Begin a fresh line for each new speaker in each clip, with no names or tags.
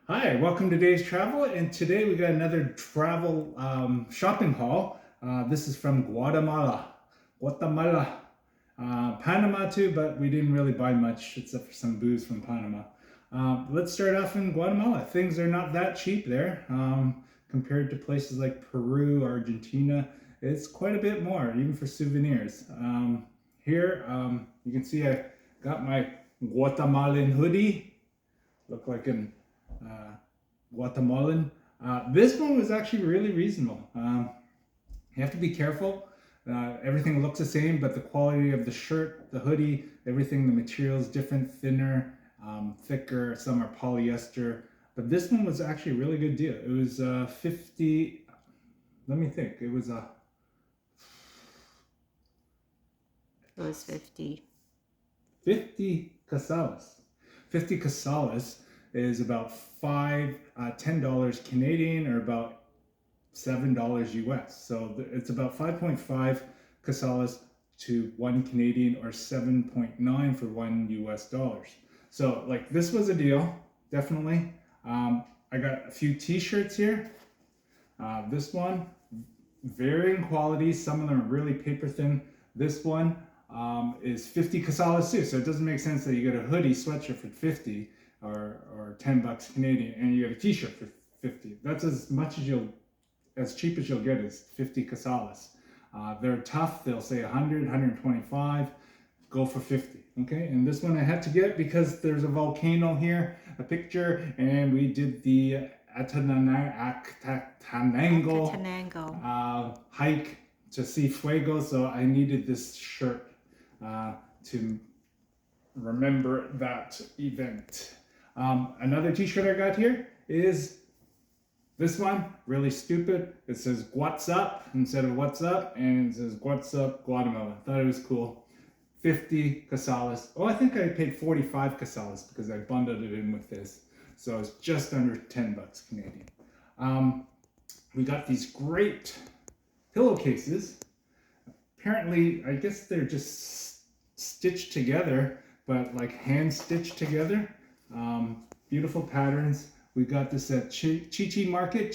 Hi, welcome to Dave's Travel, and today we got another travel shopping haul. This is from Guatemala, Panama too, but we didn't really buy much except for some booze from Panama. Let's start off in Guatemala. Things are not that cheap there compared to places like Peru, Argentina. It's quite a bit more, even for souvenirs. Here, you can see I got my Guatemalan hoodie. Look like an uh, Guatemalan. This one was actually really reasonable. You have to be careful. Everything looks the same, but the quality of the shirt, the hoodie, everything, the material is different, thinner, thicker. Some are polyester. But this one was actually a really good deal. It was 50, let me think. It was
It was 50.
50 casales. 50 casales is about $10 Canadian, or about $7 US. So it's about 5.5 casales to 1 Canadian, or 7.9 for $1 US. So like this was a deal, definitely. I got a few t-shirts here. This one, varying quality. Some of them are really paper thin. This one is 50 casales too. So it doesn't make sense that you get a hoodie sweatshirt for 50 or $10 Canadian, and you get a t-shirt for 50. That's as cheap as you'll get is 50 casales. They're tough. They'll say 100, 125. Go for 50. Okay, and this one I had to get because there's a volcano here, a picture, and we did the Atanango hike to see fuego, so I needed this shirt to remember that event. Another t-shirt I got here is this one, really stupid. It says "What's up" instead of "What's up," and it says "What's up, Guatemala." I thought it was cool. 50 casales. Oh, I think I paid 45 casales because I bundled it in with this. So it's just under $10 Canadian. We got these great pillowcases. Apparently, I guess they're just stitched together, but like hand stitched together. Beautiful patterns. We got this at Chichi Market,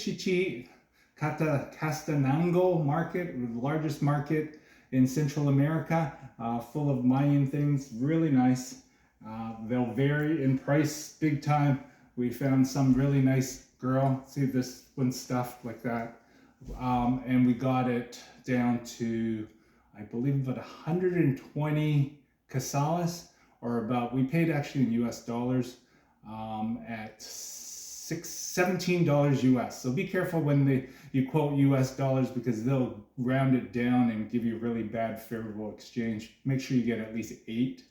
Castanango Market, the largest market in Central America, full of Mayan things, really nice. They'll vary in price big time. We found some really nice girl. See, this one's stuffed like that. And we got it down to, I believe, about 120 casales, or about, we paid actually in US dollars at $17 US. So be careful when you quote US dollars, because they'll round it down and give you really bad favorable exchange. Make sure you get at least 8,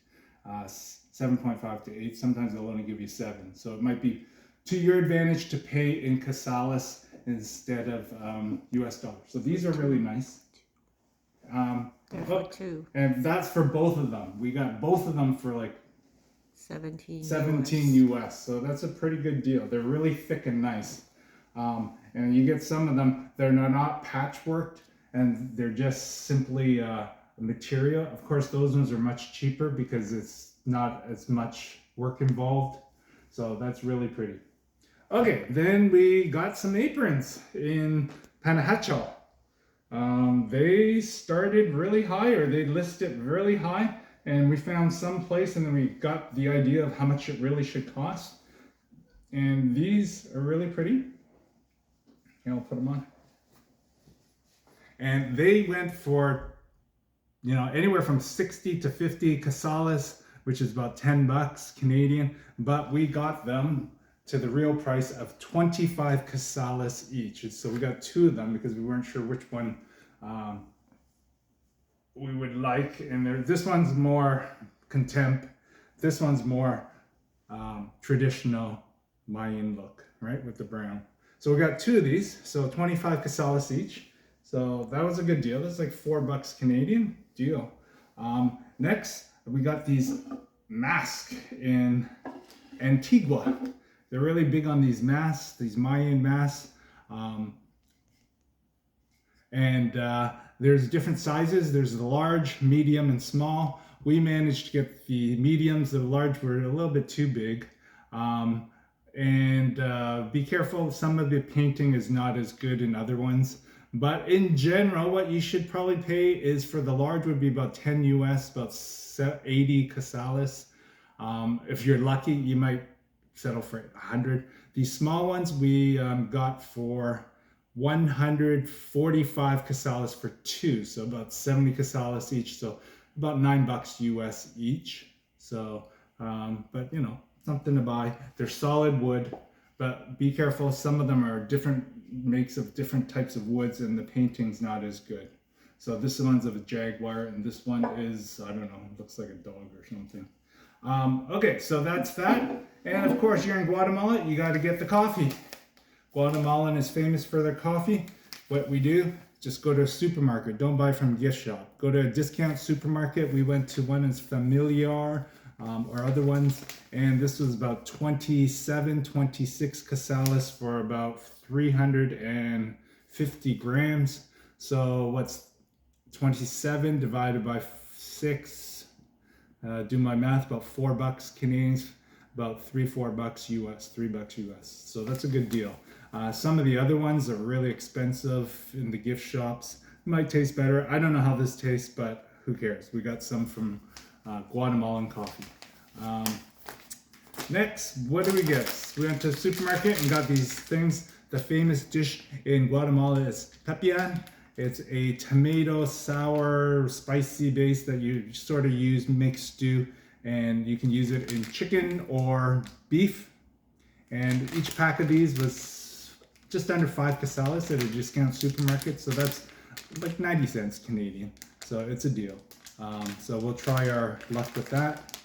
7.5 to 8. Sometimes they'll only give you 7. So it might be to your advantage to pay in casales instead of US dollars. So these are really nice.
They're for two.
And that's for both of them. We got both of them for like
17
US. So that's a pretty good deal. They're really thick and nice. And you get some of them, they're not patchworked, and they're just simply material. Of course, those ones are much cheaper because it's not as much work involved. So that's really pretty. Okay, then we got some aprons in Panahacho. They started really high, or they listed really high, and we found some place, and then we got the idea of how much it really should cost. And these are really pretty. Here, I'll put them on. And they went for, anywhere from 60 to 50 casales, which is about $10 Canadian. But we got them to the real price of 25 casales each. So we got 2 of them because we weren't sure which one we would like. And this one's more contempt. This one's more traditional Mayan look, right, with the brown. So we got 2 of these, so 25 casales each. So that was a good deal. That's like $4 Canadian deal. Next, we got these masks in Antigua. They're really big on these masks, these Mayan masks. There's different sizes. There's the large, medium, and small. We managed to get the mediums. The large were a little bit too big. And be careful, some of the painting is not as good in other ones. But in general, what you should probably pay is for the large would be about 10 US, about 80 casales. If you're lucky, you might settle for 100. These small ones we got for 145 casales for two, so about 70 casales each, so about $9 US each. So, but you know, something to buy. They're solid wood, but be careful. Some of them are different makes of different types of woods, and the painting's not as good. So this one's of a jaguar, and this one is, I don't know, looks like a dog or something. Okay, so that's that. And of course, you're in Guatemala, you got to get the coffee. Guatemalan is famous for their coffee. What we do, just go to a supermarket. Don't buy from a gift shop. Go to a discount supermarket. We went to one as Familiar or other ones, and this was about 26 casales for about 350 grams. So what's 27 divided by 6? Do my math, about $4 Canadian, about $4 US, $3 US. So that's a good deal. Some of the other ones are really expensive in the gift shops. It might taste better. I don't know how this tastes, but who cares? We got some from Guatemalan coffee. Next, what do we get? We went to the supermarket and got these things. The famous dish in Guatemala is pepian. It's a tomato, sour, spicy base that you sort of use mixed stew, and you can use it in chicken or beef. And each pack of these was just under 5 casales at a discount supermarket, so that's like 90 cents Canadian. So it's a deal. So we'll try our luck with that.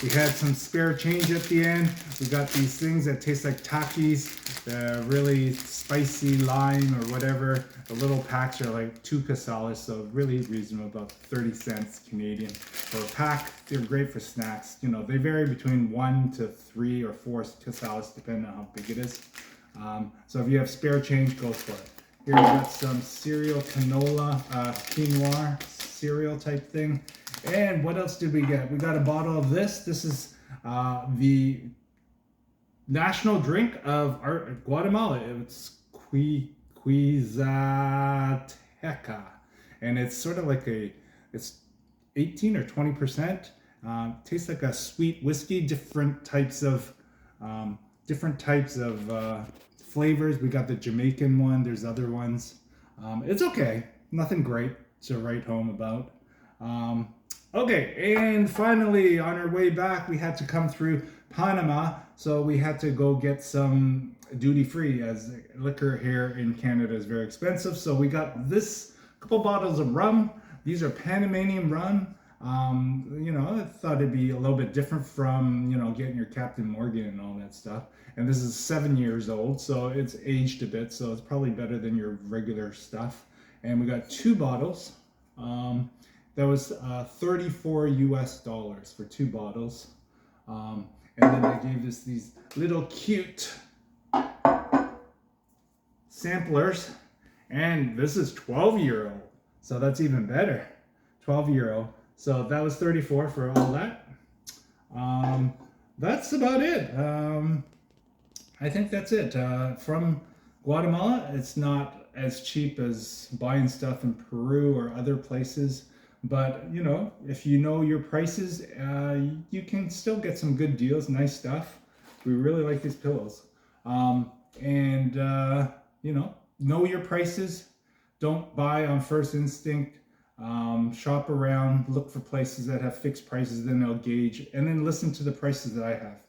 We had some spare change at the end. We got these things that taste like Takis. They're really spicy lime or whatever. The little packs are like 2 casales, so really reasonable, about 30 cents Canadian for a pack. They're great for snacks. You know, they vary between 1 to 3 or 4 casales, depending on how big it is. So if you have spare change, go for it. Here we got some cereal canola, quinoa cereal type thing. And what else did we get? We got a bottle of this. This is the national drink of Guatemala. It's Quizateca. And it's sort of like it's 18 or 20%. Tastes like a sweet whiskey, different types of flavors. We got the Jamaican one. There's other ones. It's okay. Nothing great to write home about. Okay, and finally, on our way back, we had to come through Panama, so we had to go get some duty-free, as liquor here in Canada is very expensive. So we got this couple bottles of rum. These are Panamanian rum. You know, I thought it'd be a little bit different from, you know, getting your Captain Morgan and all that stuff. And this is 7 years old, so it's aged a bit, so it's probably better than your regular stuff. And we got 2 bottles. That was 34 US dollars for 2 bottles. And then they gave us these little cute samplers. And this is 12 euro. So that's even better. 12 euro. So that was 34 for all that. That's about it. I think that's it. From Guatemala, it's not as cheap as buying stuff in Peru or other places. But, you know, if you know your prices, you can still get some good deals, nice stuff. We really like these pillows. You know your prices. Don't buy on first instinct. Shop around, look for places that have fixed prices, then they'll gauge, and then listen to the prices that I have.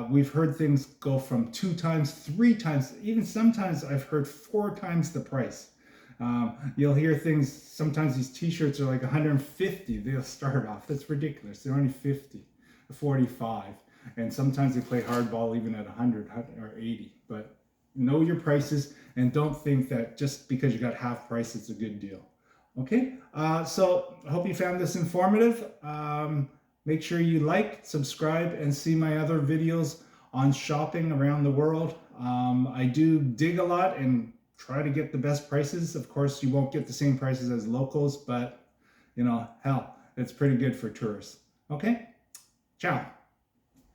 We've heard things go from 2 times, 3 times, even sometimes I've heard 4 times the price. You'll hear things, sometimes these t-shirts are like 150, they'll start off. That's ridiculous. They're only 50, 45. And sometimes they play hardball even at 100 or 80. But know your prices and don't think that just because you got half price, it's a good deal. Okay, so I hope you found this informative. Make sure you like, subscribe, and see my other videos on shopping around the world. I do dig a lot and try to get the best prices. Of course, you won't get the same prices as locals, but, you know, hell, it's pretty good for tourists. Okay, ciao.